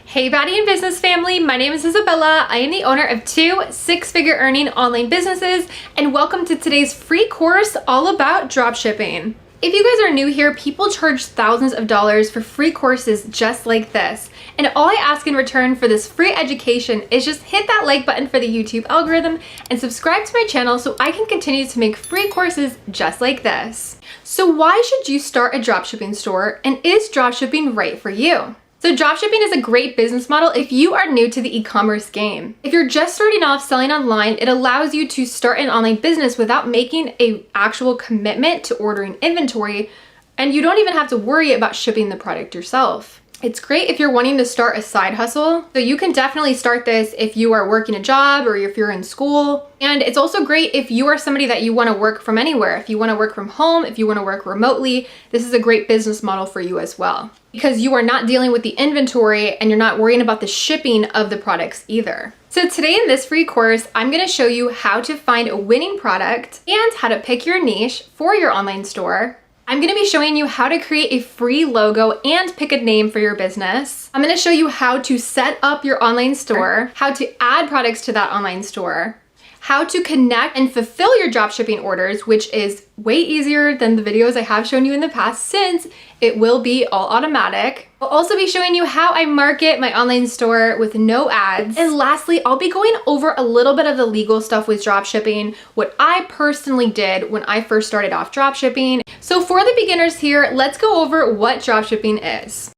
Hey Baddie and Business family, my name is Isabella. I am the owner of 2 six-figure earning online businesses, and welcome to today's free course all about dropshipping. If you guys are new here, people charge thousands of dollars for free courses just like this. And all I ask in return for this free education is just hit that like button for the YouTube algorithm and subscribe to my channel so I can continue to make free courses just like this. So why should you start a dropshipping store, and is dropshipping right for you? So dropshipping is a great business model if you are new to the e-commerce game. If you're just starting off selling online, it allows you to start an online business without making an actual commitment to ordering inventory, and you don't even have to worry about shipping the product yourself. It's great if you're wanting to start a side hustle. So you can definitely start this if you are working a job or if you're in school. And it's also great if you are somebody that you want to work from anywhere. If you want to work from home, if you want to work remotely, this is a great business model for you as well. Because you are not dealing with the inventory and you're not worrying about the shipping of the products either. So today in this free course, I'm going to show you how to find a winning product and how to pick your niche for your online store. I'm going to be showing you how to create a free logo and pick a name for your business. I'm going to show you how to set up your online store, how to add products to that online store, how to connect and fulfill your dropshipping orders, which is way easier than the videos I have shown you in the past since it will be all automatic. I'll also be showing you how I market my online store with no ads. And lastly, I'll be going over a little bit of the legal stuff with dropshipping, what I personally did when I first started off dropshipping. So for the beginners here, let's go over what dropshipping is.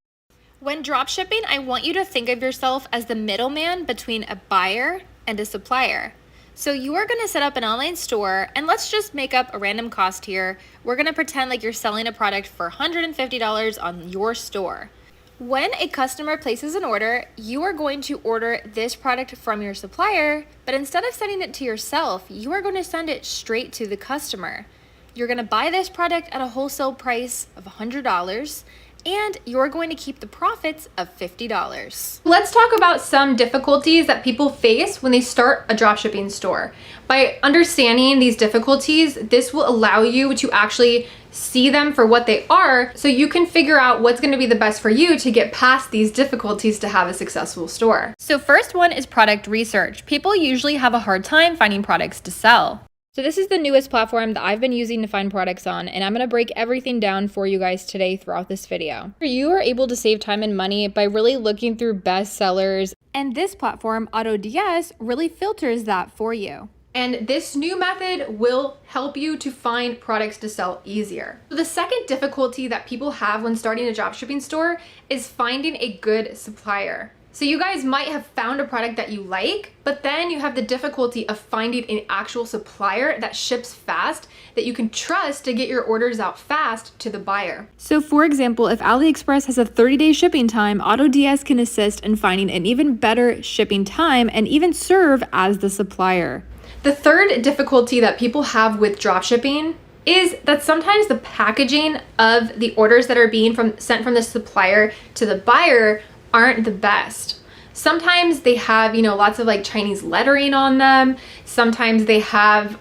When dropshipping, I want you to think of yourself as the middleman between a buyer and a supplier. So you are going to set up an online store, and let's just make up a random cost here. We're going to pretend like you're selling a product for $150 on your store. When a customer places an order, you are going to order this product from your supplier, but instead of sending it to yourself, you are going to send it straight to the customer. You're going to buy this product at a wholesale price of $100, and you're going to keep the profits of $50. Let's talk about some difficulties that people face when they start a dropshipping store. By understanding these difficulties, this will allow you to actually see them for what they are, so you can figure out what's going to be the best for you to get past these difficulties to have a successful store. So first one is product research. People usually have a hard time finding products to sell. So this is the newest platform that I've been using to find products on, and I'm going to break everything down for you guys today throughout this video. You are able to save time and money by really looking through best sellers, and this platform, AutoDS, really filters that for you. And this new method will help you to find products to sell easier. So the second difficulty that people have when starting a dropshipping store is finding a good supplier. So you guys might have found a product that you like, but then you have the difficulty of finding an actual supplier that ships fast, that you can trust to get your orders out fast to the buyer. So for example, if AliExpress has a 30-day shipping time, AutoDS can assist in finding an even better shipping time and even serve as the supplier. The third difficulty that people have with dropshipping is that sometimes the packaging of the orders that are being sent from the supplier to the buyer aren't the best. Sometimes they have, lots of like Chinese lettering on them. Sometimes they have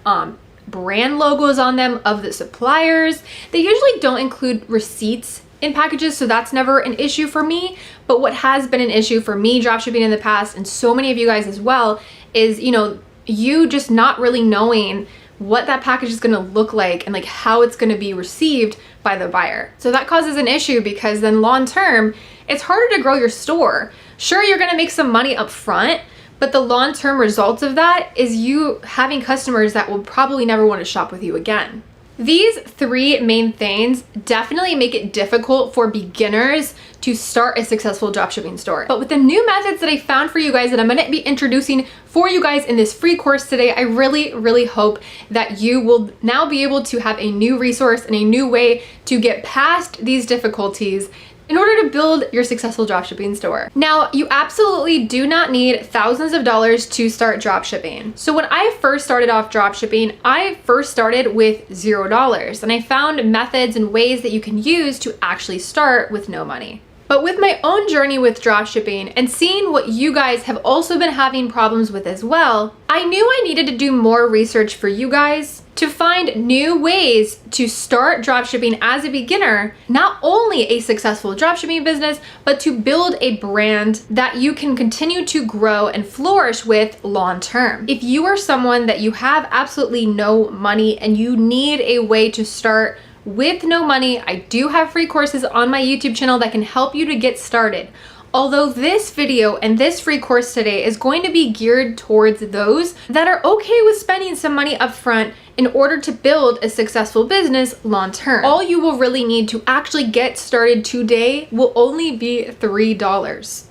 brand logos on them of the suppliers. They usually don't include receipts in packages, so that's never an issue for me. But what has been an issue for me dropshipping in the past, and so many of you guys as well, is you just not really knowing what that package is going to look like and like how it's going to be received by the buyer. So that causes an issue because then long term, it's harder to grow your store. Sure, you're going to make some money up front, but the long-term results of that is you having customers that will probably never want to shop with you again. These three main things definitely make it difficult for beginners to start a successful dropshipping store. But with the new methods that I found for you guys that I'm going to be introducing for you guys in this free course today, I really hope that you will now be able to have a new resource and a new way to get past these difficulties in order to build your successful dropshipping store. Now, you absolutely do not need thousands of dollars to start dropshipping. So when I first started off dropshipping, I first started with $0, and I found methods and ways that you can use to actually start with no money. But with my own journey with dropshipping and seeing what you guys have also been having problems with as well, I knew I needed to do more research for you guys to find new ways to start dropshipping as a beginner, not only a successful dropshipping business, but to build a brand that you can continue to grow and flourish with long term. If you are someone that you have absolutely no money and you need a way to start with no money, I do have free courses on my YouTube channel that can help you to get started. Although this video and this free course today is going to be geared towards those that are okay with spending some money upfront in order to build a successful business long term. All you will really need to actually get started today will only be $3.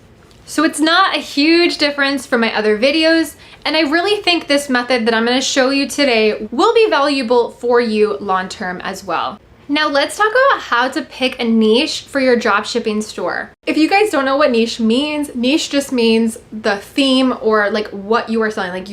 So it's not a huge difference from my other videos, and I really think this method that I'm going to show you today will be valuable for you long term as well. Now let's talk about how to pick a niche for your dropshipping store. If you guys don't know what niche means, niche just means the theme or like what you are selling, like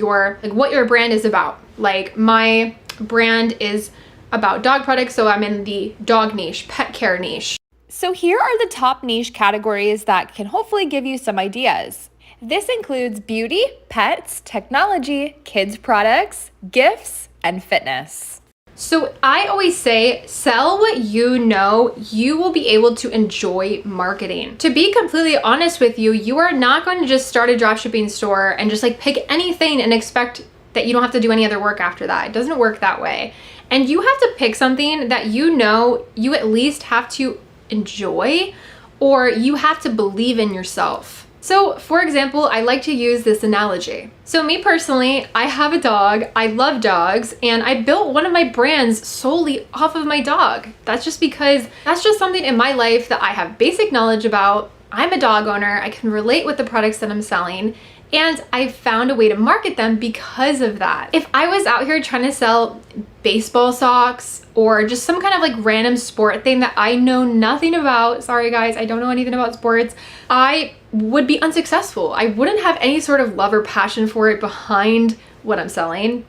what your brand is about. Like my brand is about dog products, so I'm in the dog niche, pet care niche. So here are the top niche categories that can hopefully give you some ideas. This includes beauty, pets, technology, kids products, gifts, and fitness. So I always say, sell what you know you will be able to enjoy marketing. To be completely honest with you, you are not going to just start a dropshipping store and just like pick anything and expect that you don't have to do any other work after that. It doesn't work that way. And you have to pick something that you know you at least have to enjoy, or you have to believe in yourself. So for example, I like to use this analogy. So me personally, I have a dog, I love dogs, and I built one of my brands solely off of my dog. That's just because that's just something in my life that I have basic knowledge about. I'm a dog owner, I can relate with the products that I'm selling, and I found a way to market them because of that. If I was out here trying to sell baseball socks or just some kind of like random sport thing that I know nothing about, sorry guys, I don't know anything about sports, I would be unsuccessful. I wouldn't have any sort of love or passion for it behind what I'm selling.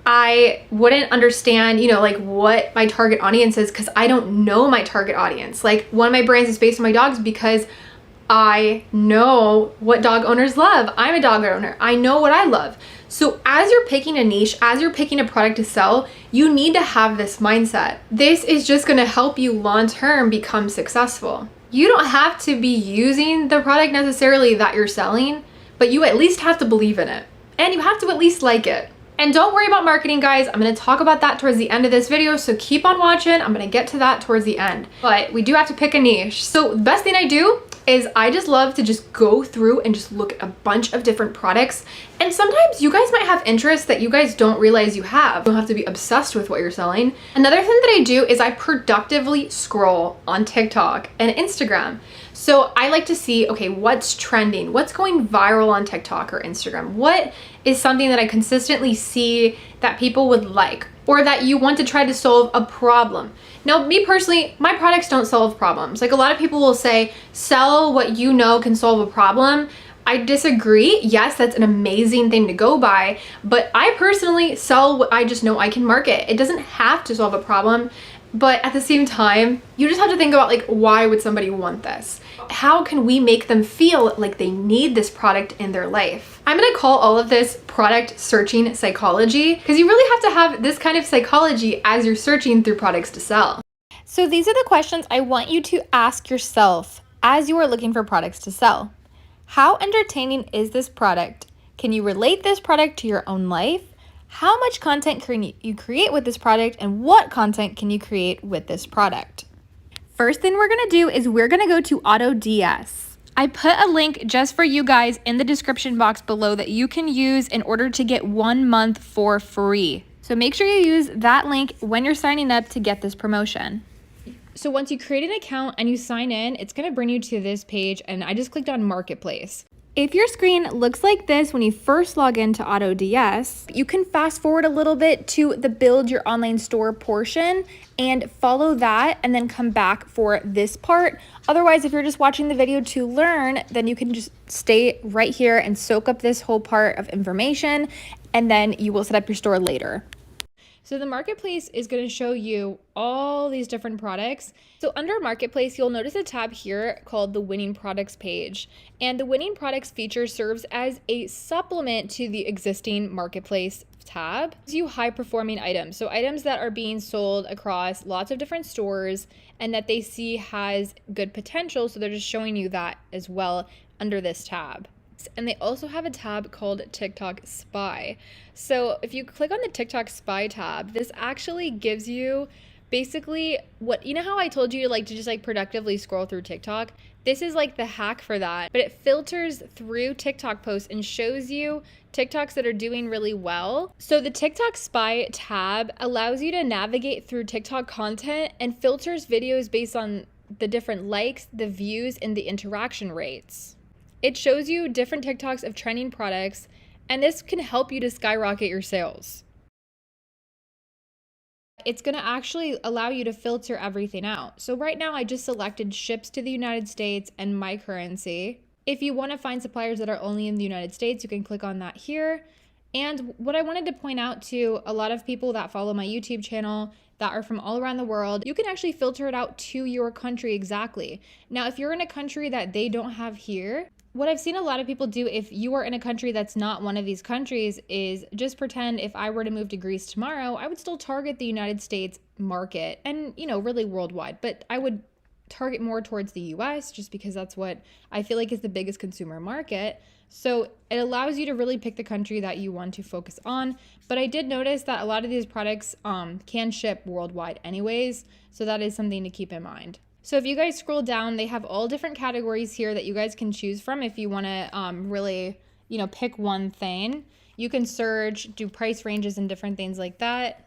I wouldn't understand, like what my target audience is because I don't know my target audience. Like one of my brands is based on my dogs because I know what dog owners love. I'm a dog owner. I know what I love. So as you're picking a niche, as you're picking a product to sell, you need to have this mindset. This is just going to help you long term become successful. You don't have to be using the product necessarily that you're selling, but you at least have to believe in it. And you have to at least like it. And don't worry about marketing, guys. I'm going to talk about that towards the end of this video, so keep on watching. I'm going to get to that towards the end. But we do have to pick a niche. So the best thing I do is I just love to just go through and just look at a bunch of different products. And sometimes you guys might have interests that you guys don't realize you have. You don't have to be obsessed with what you're selling. Another thing that I do is I productively scroll on TikTok and Instagram. So I like to see, okay, what's trending? What's going viral on TikTok or Instagram? What is something that I consistently see that people would like, or that you want to try to solve a problem? Now, me personally, my products don't solve problems. Like a lot of people will say, sell what you know can solve a problem. I disagree. Yes, that's an amazing thing to go by, but I personally sell what I just know I can market. It doesn't have to solve a problem, but at the same time, you just have to think about like, why would somebody want this? How can we make them feel like they need this product in their life? I'm gonna call all of this product searching psychology, because you really have to have this kind of psychology as you're searching through products to sell. So these are the questions I want you to ask yourself as you are looking for products to sell. How entertaining is this product? Can you relate this product to your own life? How much content can you create with this product, and what content can you create with this product? First thing we're gonna do is we're gonna go to AutoDS. I put a link just for you guys in the description box below that you can use in order to get 1 month for free. So make sure you use that link when you're signing up to get this promotion. So once you create an account and you sign in, it's gonna bring you to this page, and I just clicked on Marketplace. If your screen looks like this when you first log into AutoDS, you can fast forward a little bit to the build your online store portion and follow that and then come back for this part. Otherwise, if you're just watching the video to learn, then you can just stay right here and soak up this whole part of information, and then you will set up your store later. So the marketplace is going to show you all these different products. So under marketplace, you'll notice a tab here called the winning products page. And the winning products feature serves as a supplement to the existing marketplace tab. Gives you high performing items. So items that are being sold across lots of different stores and that they see has good potential. So they're just showing you that as well under this tab. And they also have a tab called TikTok Spy. So if you click on the TikTok Spy tab, this actually gives you basically what, you know how I told you to just productively scroll through TikTok? This is like the hack for that, but it filters through TikTok posts and shows you TikToks that are doing really well. So the TikTok Spy tab allows you to navigate through TikTok content and filters videos based on the different likes, the views, and the interaction rates. It shows you different TikToks of trending products, and this can help you to skyrocket your sales. It's going to actually allow you to filter everything out. So right now I just selected ships to the United States and my currency. If you want to find suppliers that are only in the United States, you can click on that here. And what I wanted to point out to a lot of people that follow my YouTube channel that are from all around the world, you can actually filter it out to your country exactly. Now, if you're in a country that they don't have here, what I've seen a lot of people do if you are in a country that's not one of these countries is just pretend if I were to move to Greece tomorrow, I would still target the United States market and, really worldwide, but I would target more towards the US just because that's what I feel like is the biggest consumer market. So it allows you to really pick the country that you want to focus on. But I did notice that a lot of these products can ship worldwide anyways. So that is something to keep in mind. So if you guys scroll down, they have all different categories here that you guys can choose from if you want to really, pick one thing. You can search, do price ranges and different things like that.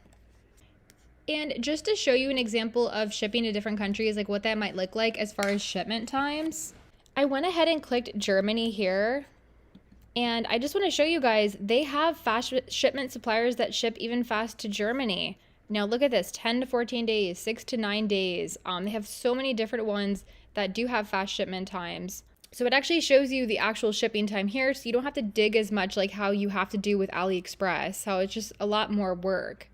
And just to show you an example of shipping to different countries, like what that might look like as far as shipment times, I went ahead and clicked Germany here. And I just want to show you guys, they have fast shipment suppliers that ship even fast to Germany. Now look at this, 10 to 14 days, 6 to 9 days. They have so many different ones that do have fast shipment times. So it actually shows you the actual shipping time here, so you don't have to dig as much like how you have to do with AliExpress, how it's just a lot more work.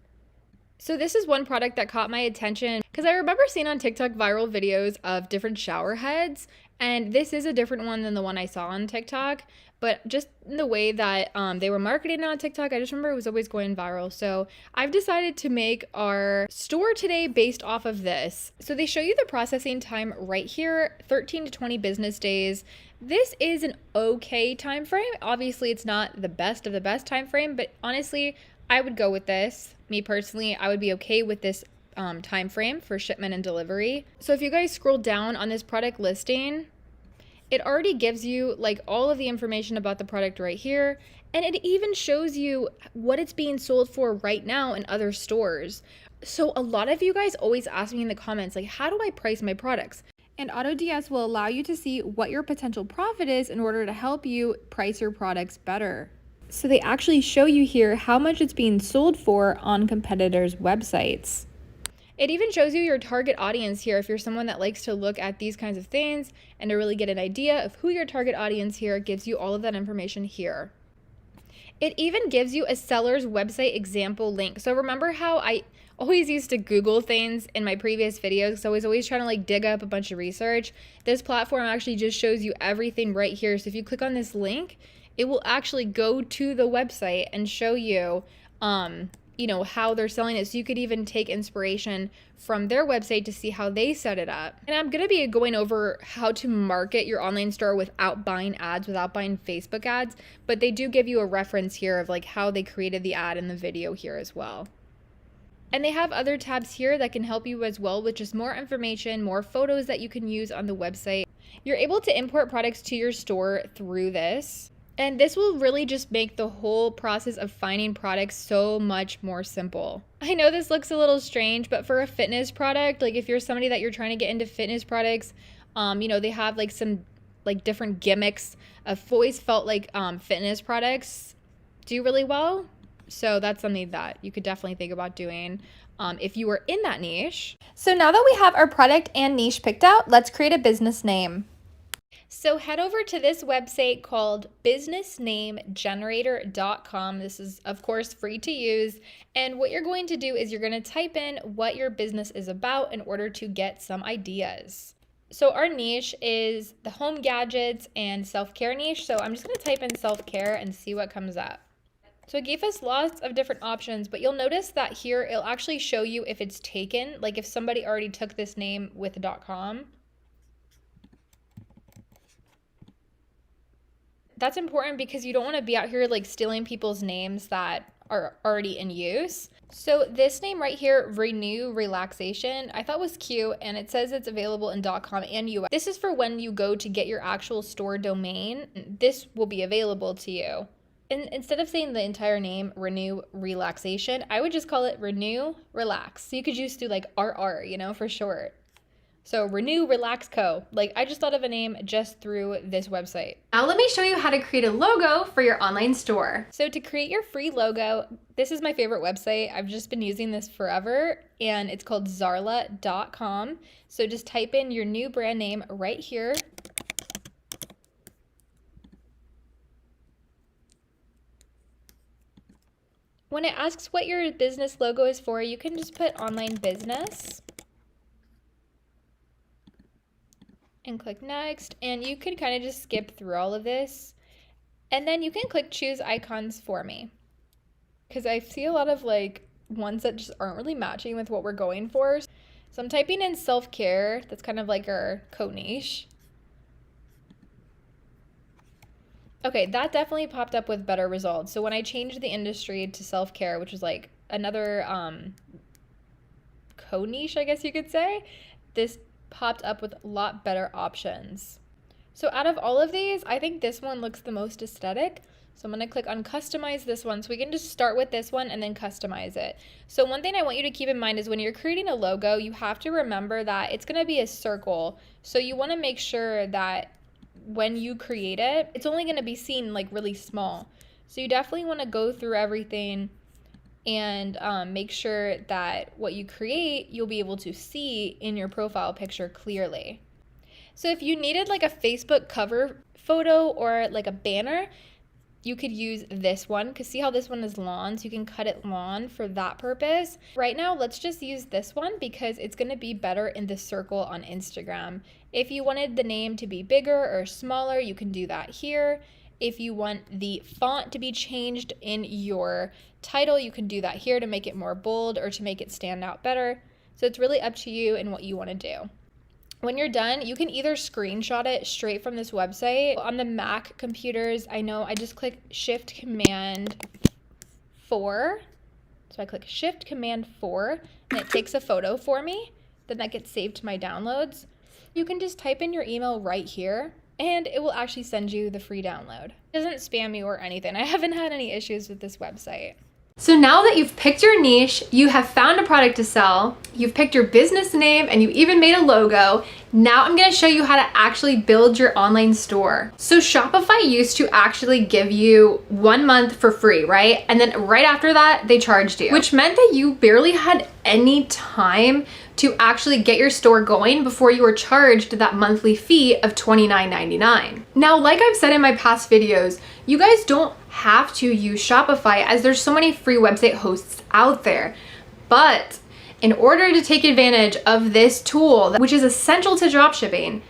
So this is one product that caught my attention because I remember seeing on TikTok viral videos of different shower heads, and this is a different one than the one I saw on TikTok, but just in the way that they were marketing on TikTok, I just remember it was always going viral. So I've decided to make our store today based off of this. So they show you the processing time right here, 13 to 20 business days. This is an okay time frame. Obviously, it's not the best of the best time frame, but honestly, I would go with this. Me personally, I would be okay with this time frame for shipment and delivery. So if you guys scroll down on this product listing, it already gives you all of the information about the product right here, and it even shows you what it's being sold for right now in other stores. So a lot of you guys always ask me in the comments, how do I price my products? And AutoDS will allow you to see what your potential profit is in order to help you price your products better. So they actually show you here how much it's being sold for on competitors' websites. It even shows you your target audience here if you're someone that likes to look at these kinds of things and to really get an idea of who your target audience here. It gives you all of that information here. It even gives you a seller's website example link. So remember how I always used to Google things in my previous videos, so I was always trying to dig up a bunch of research. This platform actually just shows you everything right here. So if you click on this link, it will actually go to the website and show you how they're selling it. So you could even take inspiration from their website to see how they set it up. And I'm going to be going over how to market your online store without buying ads, without buying Facebook ads, but they do give you a reference here of how they created the ad in the video here as well. And they have other tabs here that can help you as well with just more information, more photos that you can use on the website. You're able to import products to your store through this. And this will really just make the whole process of finding products so much more simple. I know this looks a little strange, but for a fitness product, if you're somebody that you're trying to get into fitness products, they have some different gimmicks. I've always felt fitness products do really well. So that's something that you could definitely think about doing if you were in that niche. So now that we have our product and niche picked out, let's create a business name. So head over to this website called businessnamegenerator.com. This is, of course, free to use. And what you're going to do is you're going to type in what your business is about in order to get some ideas. So our niche is the home gadgets and self-care niche. So I'm just going to type in self-care and see what comes up. So it gave us lots of different options, but you'll notice that here it'll actually show you if it's taken, like if somebody already took this name with .com. That's important because you don't want to be out here like stealing people's names that are already in use. So this name right here, Renew Relaxation, I thought was cute, and it says it's available in .com and US. This is for when you go to get your actual store domain. This will be available to you. And instead of saying the entire name, Renew Relaxation, I would just call it Renew Relax. So you could just do like RR, for short. So Renew Relax Co. Like, I just thought of a name just through this website. Now let me show you how to create a logo for your online store. So to create your free logo, this is my favorite website. I've just been using this forever, and it's called Zarla.com. So just type in your new brand name right here. When it asks what your business logo is for, you can just put online business and click next, and you can kind of just skip through all of this, and then you can click choose icons for me, because I see a lot of like ones that just aren't really matching with what we're going for. So I'm typing in self-care. That's kind of like our co-niche. Okay, that definitely popped up with better results. So when I changed the industry to self-care, which was like another co-niche, I guess you could say, this popped up with a lot better options. So out of all of these, I think this one looks the most aesthetic. So I'm going to click on customize this one. So we can just start with this one and then customize it. So one thing I want you to keep in mind is when you're creating a logo, you have to remember that it's going to be a circle. So you want to make sure that when you create it, it's only going to be seen like really small. So you definitely want to go through everything and make sure that what you create, you'll be able to see in your profile picture clearly. So if you needed like a Facebook cover photo or like a banner, you could use this one, because see how this one is long, so you can cut it long for that purpose. Right now, let's just use this one because it's going to be better in the circle on Instagram. If you wanted the name to be bigger or smaller, you can do that here. If you want the font to be changed in your title, you can do that here to make it more bold or to make it stand out better. So it's really up to you and what you want to do. When you're done, you can either screenshot it straight from this website. On the Mac computers, I know I just click Shift Command 4. So I click Shift Command 4 and it takes a photo for me. Then that gets saved to my downloads. You can just type in your email right here and it will actually send you the free download. It doesn't spam you or anything. I haven't had any issues with this website. So now that you've picked your niche, you have found a product to sell, you've picked your business name, and you even made a logo, now I'm gonna show you how to actually build your online store. So Shopify used to actually give you 1 month for free, right? And then right after that, they charged you, which meant that you barely had any time to actually get your store going before you were charged that monthly fee of $29.99. Now, like I've said in my past videos, you guys don't have to use Shopify as there's so many free website hosts out there. But in order to take advantage of this tool, which is essential to dropshipping,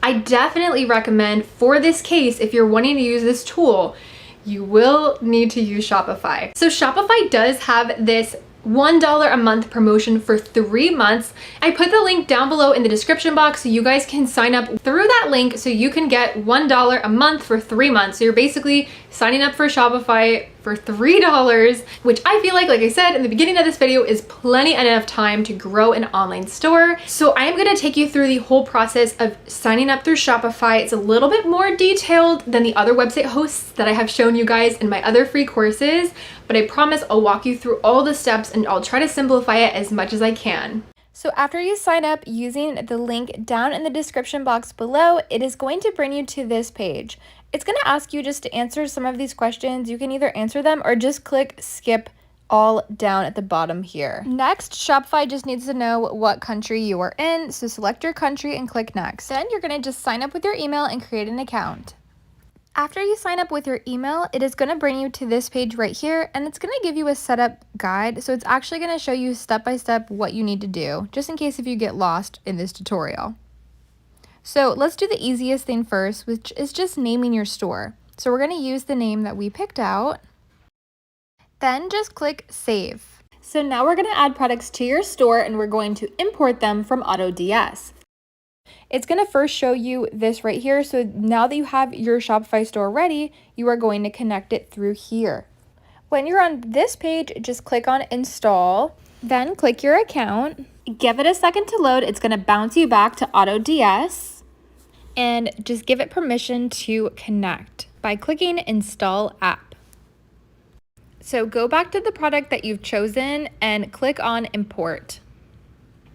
I definitely recommend for this case, if you're wanting to use this tool, you will need to use Shopify. So Shopify does have this $1 a month promotion for 3 months. I put the link down below in the description box so you guys can sign up through that link so you can get $1 a month for 3 months. So you're basically signing up for Shopify for $3, which I feel like I said in the beginning of this video, is plenty enough time to grow an online store. So I am gonna take you through the whole process of signing up through Shopify. It's a little bit more detailed than the other website hosts that I have shown you guys in my other free courses, but I promise I'll walk you through all the steps and I'll try to simplify it as much as I can. So after you sign up using the link down in the description box below, it is going to bring you to this page. It's going to ask you just to answer some of these questions. You can either answer them or just click skip all down at the bottom here. Next, Shopify just needs to know what country you are in, so select your country and click next. Then you're gonna just sign up with your email and create an account. After you sign up with your email, it is going to bring you to this page right here, and it's going to give you a setup guide. So it's actually going to show you step by step what you need to do, just in case if you get lost in this tutorial. So let's do the easiest thing first, which is just naming your store. So we're going to use the name that we picked out. Then just click Save. So now we're going to add products to your store, and we're going to import them from AutoDS. It's going to first show you this right here. So now that you have your Shopify store ready, you are going to connect it through here. When you're on this page, just click on Install, then click your account. Give it a second to load. It's going to bounce you back to AutoDS, and just give it permission to connect by clicking Install App. So go back to the product that you've chosen and click on Import.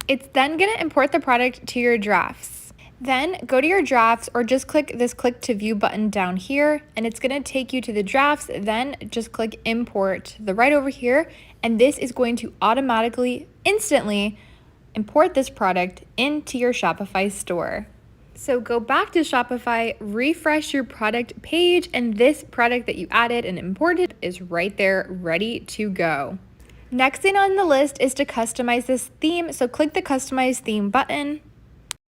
It's then going to import the product to your drafts. Then go to your drafts, or just click this click to view button down here, and it's going to take you to the drafts. Then just click import right over here, and this is going to automatically, instantly import this product into your Shopify store. So go back to Shopify, refresh your product page, and this product that you added and imported is right there ready to go. Next thing on the list is to customize this theme. So click the customize theme button.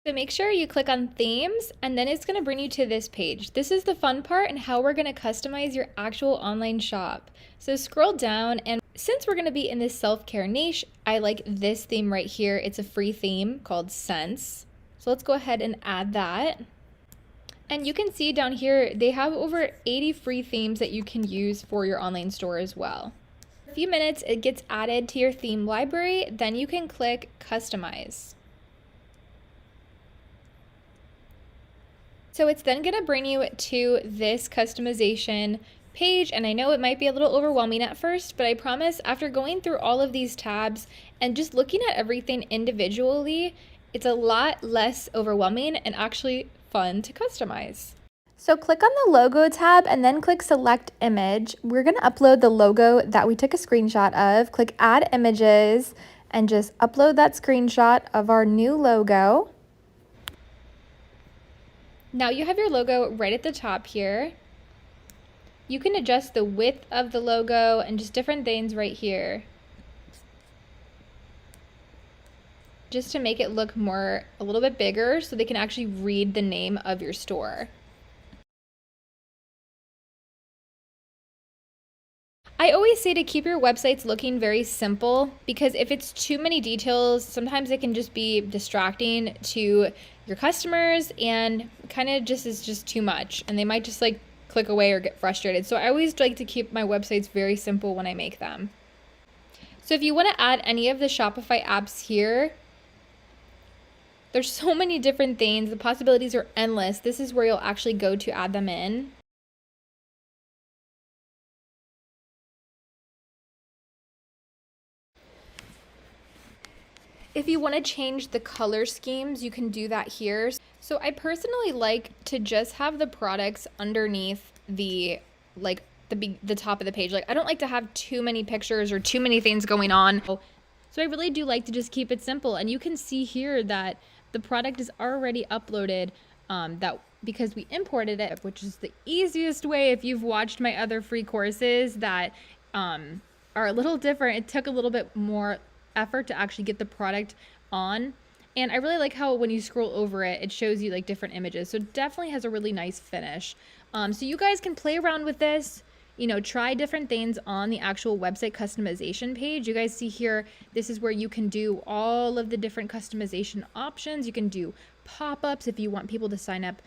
So make sure you click on themes, and then it's going to bring you to this page. This is the fun part and how we're going to customize your actual online shop. So scroll down, and since we're going to be in this self-care niche, I like this theme right here. It's a free theme called Sense. So let's go ahead and add that. And you can see down here, they have over 80 free themes that you can use for your online store as well. In a few minutes, it gets added to your theme library. Then you can click Customize. So it's then going to bring you to this customization page, and I know it might be a little overwhelming at first, but I promise after going through all of these tabs and just looking at everything individually, it's a lot less overwhelming and actually fun to customize. So click on the logo tab and then click select image. We're going to upload the logo that we took a screenshot of. Click add images and just upload that screenshot of our new logo. Now you have your logo right at the top here. You can adjust the width of the logo and just different things right here, just to make it look a little bit bigger so they can actually read the name of your store. I always say to keep your websites looking very simple, because if it's too many details, sometimes it can just be distracting to your customers and kind of just is just too much, and they might just like click away or get frustrated. So I always like to keep my websites very simple when I make them. So if you want to add any of the Shopify apps here, there's so many different things. The possibilities are endless. This is where you'll actually go to add them in. If you want to change the color schemes, you can do that here. So I personally like to just have the products underneath the top of the page. Like, I don't like to have too many pictures or too many things going on. So I really do like to just keep it simple. And you can see here that the product is already uploaded, because we imported it, which is the easiest way. If you've watched my other free courses that are a little different, it took a little bit more effort to actually get the product on. And I really like how when you scroll over it, it shows you like different images. So it definitely has a really nice finish. So you guys can play around with this, try different things on the actual website customization page. You guys see here, this is where you can do all of the different customization options. You can do pop-ups if you want people to sign up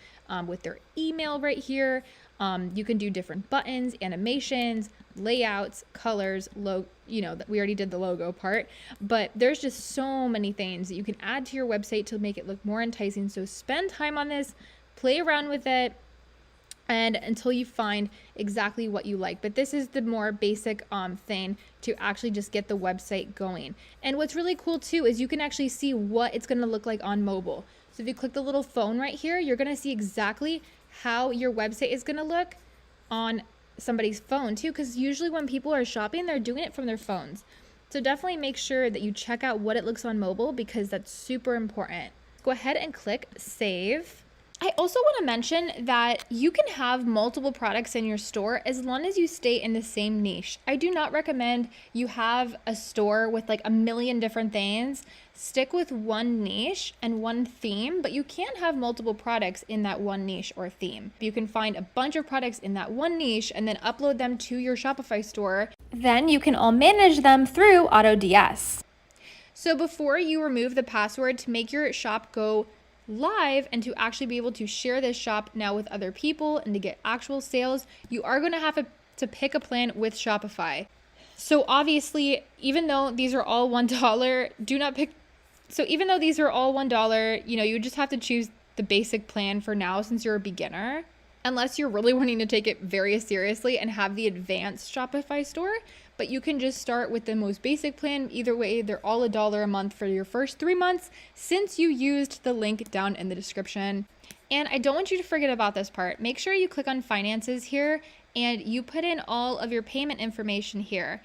with their email right here. You can do different buttons, animations, layouts, colors, we already did the logo part, but there's just so many things that you can add to your website to make it look more enticing. So spend time on this, play around with it, and until you find exactly what you like. But this is the more basic thing to actually just get the website going. And what's really cool too is you can actually see what it's going to look like on mobile. So if you click the little phone right here, you're going to see exactly how your website is going to look on somebody's phone too, because usually when people are shopping, they're doing it from their phones. So definitely make sure that you check out what it looks on mobile, because that's super important. Go ahead and click save. I also want to mention that you can have multiple products in your store as long as you stay in the same niche. I do not recommend you have a store with like a million different things. Stick with one niche and one theme, but you can't have multiple products in that one niche or theme. You can find a bunch of products in that one niche and then upload them to your Shopify store. Then you can all manage them through AutoDS. So before you remove the password to make your shop go live and to actually be able to share this shop now with other people and to get actual sales, you are going to have to pick a plan with Shopify. So obviously, even though these are all $1, do not pick. So even though these are all $1, you just have to choose the basic plan for now since you're a beginner, unless you're really wanting to take it very seriously and have the advanced Shopify store. But you can just start with the most basic plan. Either way, they're all $1 a month for your first 3 months since you used the link down in the description. And I don't want you to forget about this part. Make sure you click on finances here and you put in all of your payment information here.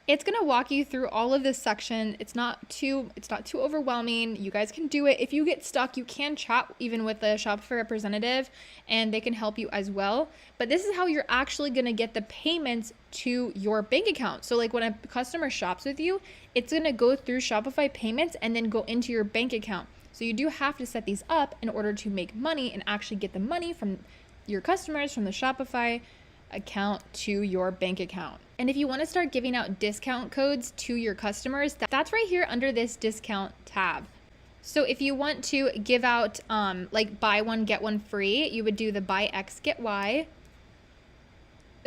It's going to walk you through all of this section. It's not too overwhelming. You guys can do it. If you get stuck, you can chat even with the Shopify representative and they can help you as well. But this is how you're actually going to get the payments to your bank account. So like when a customer shops with you, it's going to go through Shopify payments and then go into your bank account. So you do have to set these up in order to make money and actually get the money from your customers from the Shopify account to your bank account. And if you want to start giving out discount codes to your customers, that's right here under this discount tab. So if you want to give out like buy one, get one free, you would do the buy X, get Y.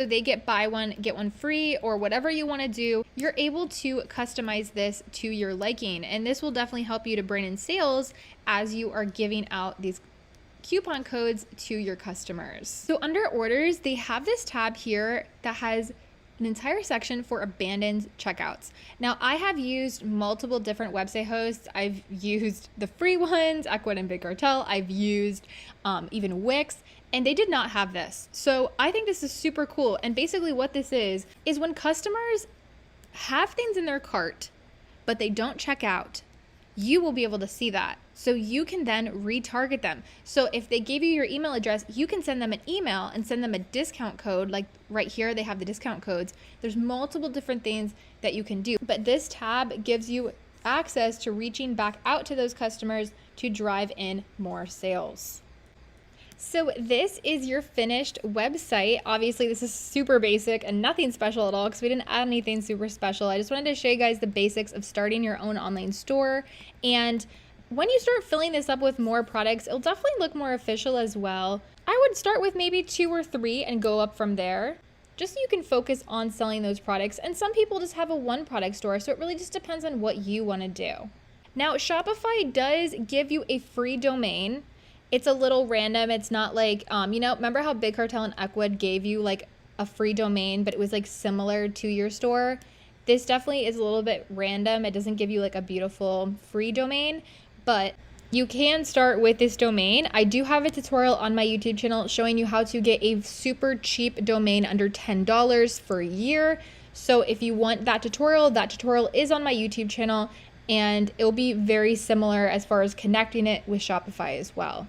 So they get buy one, get one free, or whatever you want to do. You're able to customize this to your liking. And this will definitely help you to bring in sales as you are giving out these coupon codes to your customers. So under orders, they have this tab here that has an entire section for abandoned checkouts. Now I have used multiple different website hosts. I've used the free ones, Ecwid and Big Cartel. I've used even Wix, and they did not have this. So I think this is super cool. And basically what this is when customers have things in their cart, but they don't check out, you will be able to see that. So you can then retarget them. So if they gave you your email address, you can send them an email and send them a discount code. Like right here, they have the discount codes. There's multiple different things that you can do. But this tab gives you access to reaching back out to those customers to drive in more sales. So this is your finished website. Obviously, this is super basic and nothing special at all because we didn't add anything super special. I just wanted to show you guys the basics of starting your own online store. And when you start filling this up with more products, it'll definitely look more official as well. I would start with maybe 2 or 3 and go up from there, just so you can focus on selling those products. And some people just have a 1 product store, so it really just depends on what you want to do. Now, Shopify does give you a free domain. It's a little random. It's not like, remember how Big Cartel and Ecwid gave you like a free domain, but it was like similar to your store? This definitely is a little bit random. It doesn't give you like a beautiful free domain, but you can start with this domain. I do have a tutorial on my YouTube channel showing you how to get a super cheap domain under $10 for a year. So if you want that tutorial is on my YouTube channel, and it'll be very similar as far as connecting it with Shopify as well.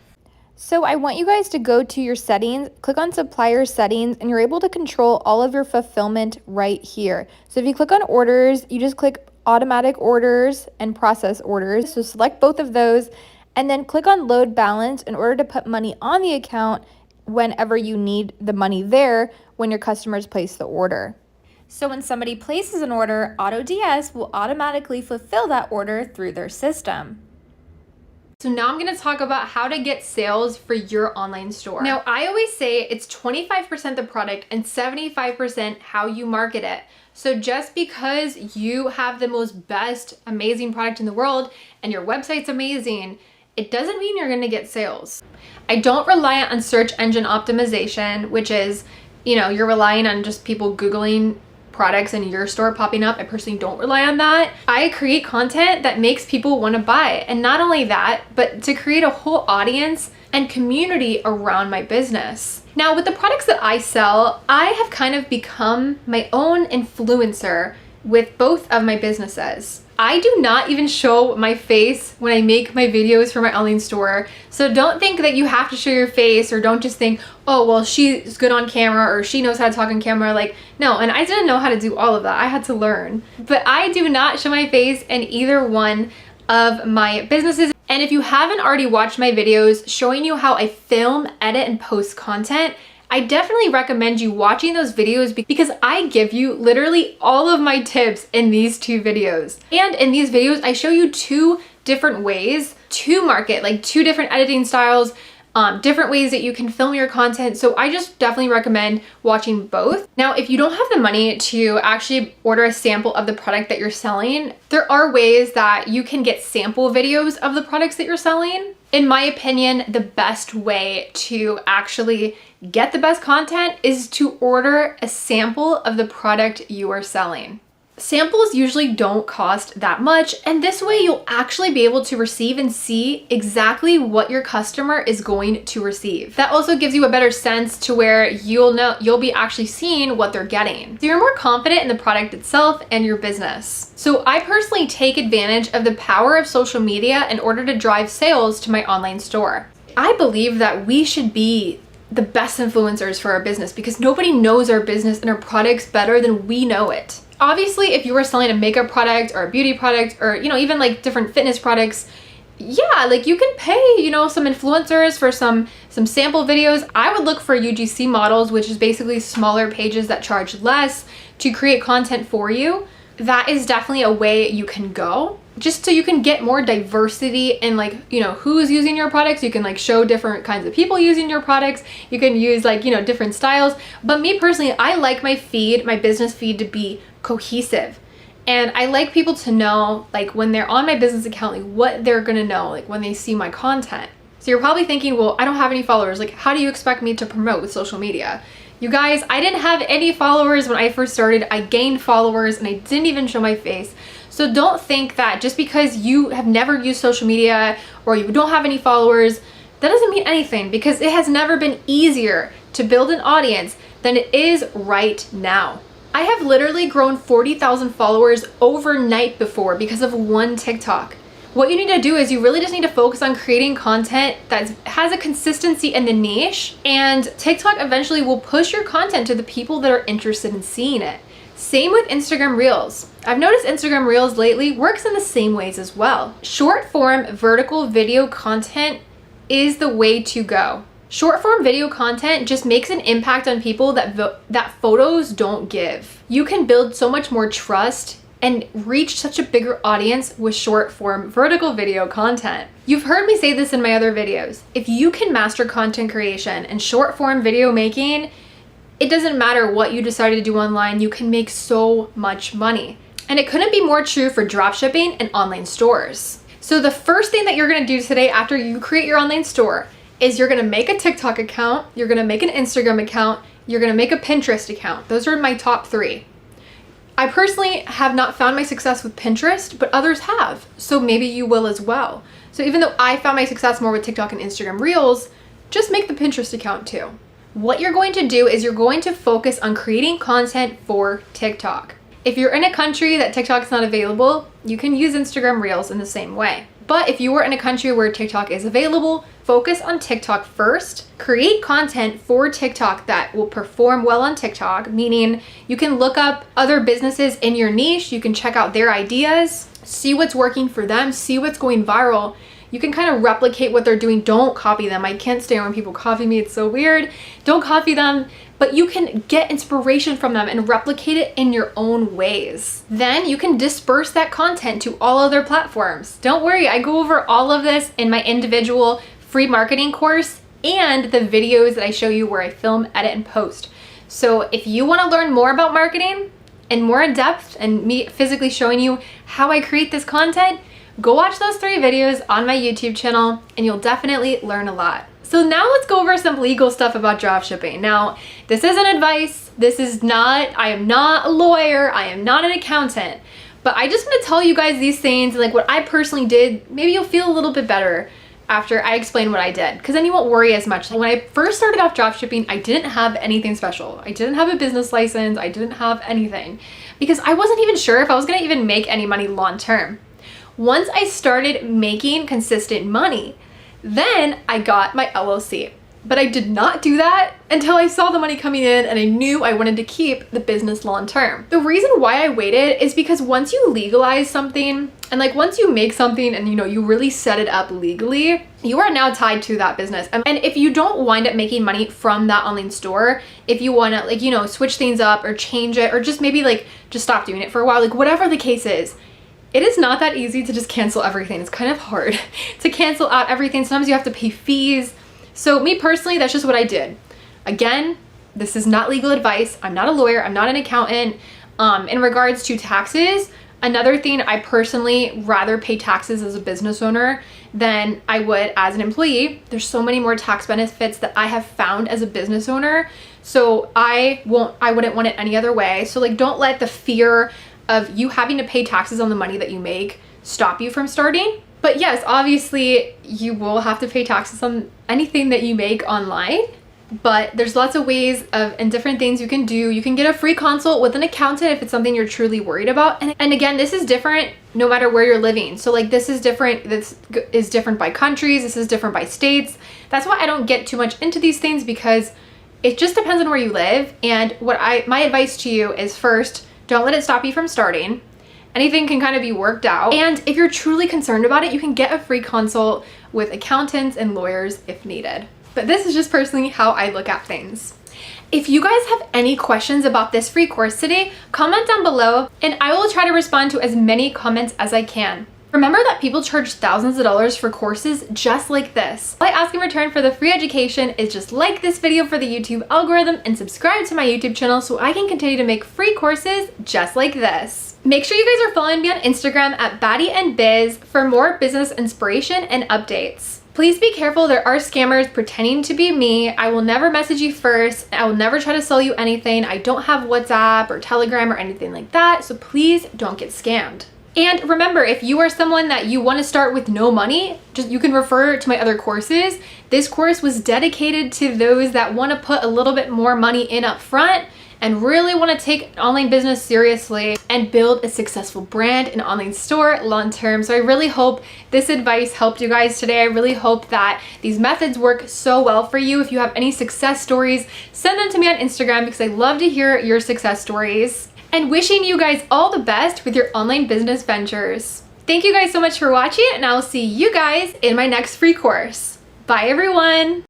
So I want you guys to go to your settings, click on supplier settings, and you're able to control all of your fulfillment right here. So if you click on orders, you just click automatic orders and process orders. So select both of those and then click on load balance in order to put money on the account whenever you need the money there when your customers place the order. So when somebody places an order, AutoDS will automatically fulfill that order through their system. So now I'm going to talk about how to get sales for your online store. Now, I always say it's 25% the product and 75% how you market it. So just because you have the most best, amazing product in the world and your website's amazing, it doesn't mean you're going to get sales. I don't rely on search engine optimization, which is, you're relying on just people Googling products in your store popping up. I personally don't rely on that. I create content that makes people want to buy. And not only that, but to create a whole audience and community around my business. Now, with the products that I sell, I have kind of become my own influencer with both of my businesses. I do not even show my face when I make my videos for my online store. So don't think that you have to show your face, or don't just think, oh, well, she's good on camera or she knows how to talk on camera. Like, no, and I didn't know how to do all of that. I had to learn. But I do not show my face in either one of my businesses. And if you haven't already watched my videos showing you how I film, edit, and post content, I definitely recommend you watching those videos because I give you literally all of my tips in these 2 videos. And in these videos, I show you 2 different ways to market, like 2 different editing styles, different ways that you can film your content. So I just definitely recommend watching both. Now, if you don't have the money to actually order a sample of the product that you're selling, there are ways that you can get sample videos of the products that you're selling. In my opinion, the best way to actually get the best content is to order a sample of the product you are selling. Samples usually don't cost that much, and this way you'll actually be able to receive and see exactly what your customer is going to receive. That also gives you a better sense to where you'll be actually seeing what they're getting. So you're more confident in the product itself and your business. So I personally take advantage of the power of social media in order to drive sales to my online store. I believe that we should be the best influencers for our business because nobody knows our business and our products better than we know it. Obviously, if you were selling a makeup product or a beauty product or, even like different fitness products, yeah, like you can pay, some influencers for some sample videos. I would look for UGC models, which is basically smaller pages that charge less to create content for you. That is definitely a way you can go, just so you can get more diversity in who's using your products. You can show different kinds of people using your products. You can use different styles. But me personally, I like my feed, my business feed, to be cohesive. And I like people to know, when they're on my business account, what they're gonna know, when they see my content. So you're probably thinking, well, I don't have any followers. How do you expect me to promote with social media? You guys, I didn't have any followers when I first started. I gained followers and I didn't even show my face. So don't think that just because you have never used social media or you don't have any followers, that doesn't mean anything, because it has never been easier to build an audience than it is right now. I have literally grown 40,000 followers overnight before because of one TikTok. What you need to do is you really just need to focus on creating content that has a consistency in the niche, and TikTok eventually will push your content to the people that are interested in seeing it. Same with Instagram Reels. I've noticed Instagram Reels lately works in the same ways as well. Short form vertical video content is the way to go. Short form video content just makes an impact on people that photos don't give. You can build so much more trust and reach such a bigger audience with short form vertical video content. You've heard me say this in my other videos. If you can master content creation and short form video making, it doesn't matter what you decide to do online, you can make so much money. And it couldn't be more true for dropshipping and online stores. So the first thing that you're gonna do today after you create your online store is you're gonna make a TikTok account, you're gonna make an Instagram account, you're gonna make a Pinterest account. Those are my top 3. I personally have not found my success with Pinterest, but others have. So maybe you will as well. So even though I found my success more with TikTok and Instagram Reels, just make the Pinterest account too. What you're going to do is you're going to focus on creating content for TikTok. If you're in a country that TikTok is not available, you can use Instagram Reels in the same way. But if you are in a country where TikTok is available, focus on TikTok first. Create content for TikTok that will perform well on TikTok, meaning you can look up other businesses in your niche, you can check out their ideas, see what's working for them, see what's going viral. You can kind of replicate what they're doing. Don't copy them. I can't stand when people copy me. It's so weird. Don't copy them, but you can get inspiration from them and replicate it in your own ways. Then you can disperse that content to all other platforms. Don't worry, I go over all of this in my individual free marketing course and the videos that I show you where I film, edit, and post. So if you want to learn more about marketing and more in depth and me physically showing you how I create this content, go watch those 3 videos on my YouTube channel and you'll definitely learn a lot. So now let's go over some legal stuff about dropshipping. Now, this isn't advice. I am not a lawyer. I am not an accountant. But I just want to tell you guys these things, and what I personally did, maybe you'll feel a little bit better after I explain what I did, because then you won't worry as much. When I first started off dropshipping, I didn't have anything special. I didn't have a business license. I didn't have anything because I wasn't even sure if I was gonna even make any money long term. Once I started making consistent money, then I got my LLC. But I did not do that until I saw the money coming in and I knew I wanted to keep the business long term. The reason why I waited is because once you legalize something and like once you make something and you really set it up legally, you are now tied to that business. And if you don't wind up making money from that online store, if you want to like, switch things up or change it or just maybe like just stop doing it for a while, like whatever the case is, it is not that easy to just cancel everything. It's kind of hard to cancel out everything. Sometimes you have to pay fees. So me personally, that's just what I did. Again, this is not legal advice. I'm not a lawyer. I'm not an accountant. In regards to taxes, another thing, I personally rather pay taxes as a business owner than I would as an employee. There's so many more tax benefits that I have found as a business owner. So I wouldn't want it any other way. So like, don't let the fear of you having to pay taxes on the money that you make stop you from starting. But yes, obviously you will have to pay taxes on anything that you make online, but there's lots of ways and different things you can do. You can get a free consult with an accountant if it's something you're truly worried about. And again, this is different no matter where you're living. So like this is different by countries, this is different by states. That's why I don't get too much into these things because it just depends on where you live. And my advice to you is first, don't let it stop you from starting. Anything can kind of be worked out. And if you're truly concerned about it, you can get a free consult with accountants and lawyers if needed. But this is just personally how I look at things. If you guys have any questions about this free course today, comment down below and I will try to respond to as many comments as I can. Remember that people charge thousands of dollars for courses just like this. All I ask in return for the free education is just like this video for the YouTube algorithm and subscribe to my YouTube channel so I can continue to make free courses just like this. Make sure you guys are following me on Instagram at baddieandbiz for more business inspiration and updates. Please be careful, there are scammers pretending to be me. I will never message you first. I will never try to sell you anything. I don't have WhatsApp or Telegram or anything like that, so please don't get scammed. And remember, if you are someone that you want to start with no money, you can refer to my other courses. This course was dedicated to those that want to put a little bit more money in up front and really want to take online business seriously and build a successful brand and online store long term. So I really hope this advice helped you guys today. I really hope that these methods work so well for you. If you have any success stories, send them to me on Instagram because I love to hear your success stories. And wishing you guys all the best with your online business ventures. Thank you guys so much for watching and I will see you guys in my next free course. Bye everyone.